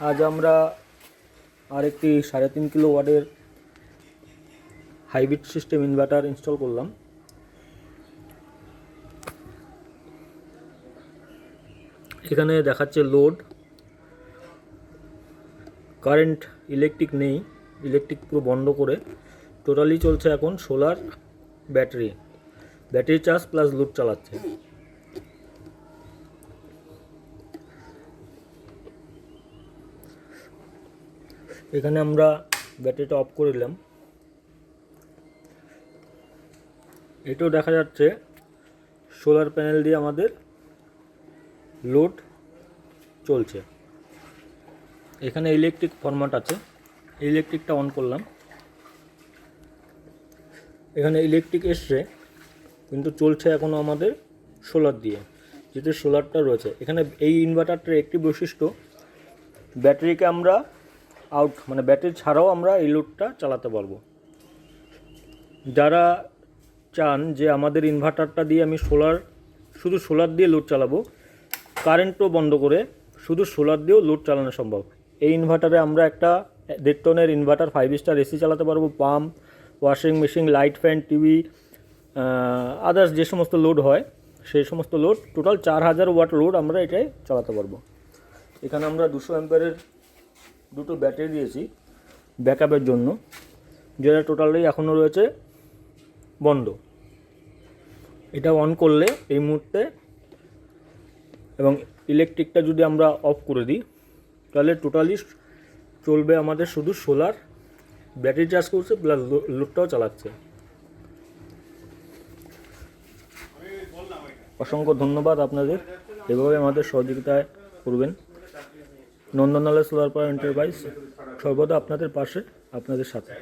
আজ আমরা আরেকটি 3.5 কিলোওয়াটের হাইব্রিড সিস্টেম ইনভার্টার ইনস্টল করলাম। এখানে দেখাচ্ছে লোড, কারেন্ট, ইলেকট্রিক নেই, ইলেকট্রিক পুরো বন্ধ করে টোটালি চলছে এখন solar battery charge plus load চালাচ্ছে। এখানে আমরা ব্যাটারিটা অফ করে দিলাম। এটাও দেখা যাচ্ছে সোলার প্যানেল দিয়ে আমাদের লোড চলছে। এখানে ইলেকট্রিক ফরম্যাট আছে, ইলেকট্রিকটা অন করলাম। এখানে ইলেকট্রিক এসছে কিন্তু চলছে এখনও আমাদের সোলার দিয়ে, যেহেতু সোলারটা রয়েছে। এখানে এই ইনভার্টারটার একটি বৈশিষ্ট্য, ব্যাটারিকে আমরা মানে ব্যাটারি ছাড়াও আমরা এই লোডটা চালাতে পারবো। যারা চান যে আমাদের ইনভার্টারটা দিয়ে আমি শুধু সোলার দিয়ে লোড চালাবো, কারেন্টও বন্ধ করে শুধু সোলার দিয়েও লোড চালানো সম্ভব। এই ইনভার্টারে আমরা একটা 1.5 টনের ইনভার্টার 5 স্টার এসি চালাতে পারবো, pump, washing machine, light, fan, TV, others যে সমস্ত লোড হয় সেই সমস্ত লোড, টোটাল 4000 ওয়াট লোড আমরা এটাই চালাতে পারবো। এখানে আমরা 200 অ্যাম্পিয়ারের দুটো ব্যাটারি দিয়েছি ব্যাকআপের জন্য, যেটা টোটালি এখনও রয়েছে বন্ধ। এটা অন করলে এই মুহূর্তে, এবং ইলেকট্রিকটা যদি আমরা অফ করে দিই, তাহলে টোটালি চলবে আমাদের শুধু সোলার, ব্যাটারি চার্জ করছে প্লাস লোডটাও চালাচ্ছে। অসংখ্য ধন্যবাদ আপনাদের, এভাবে আমাদের সহযোগিতা করবেন। নন্দনালয় সোলার পাওয়ার এন্টারপ্রাইজ সর্বদা আপনাদের পাশে, আপনাদের সাথে।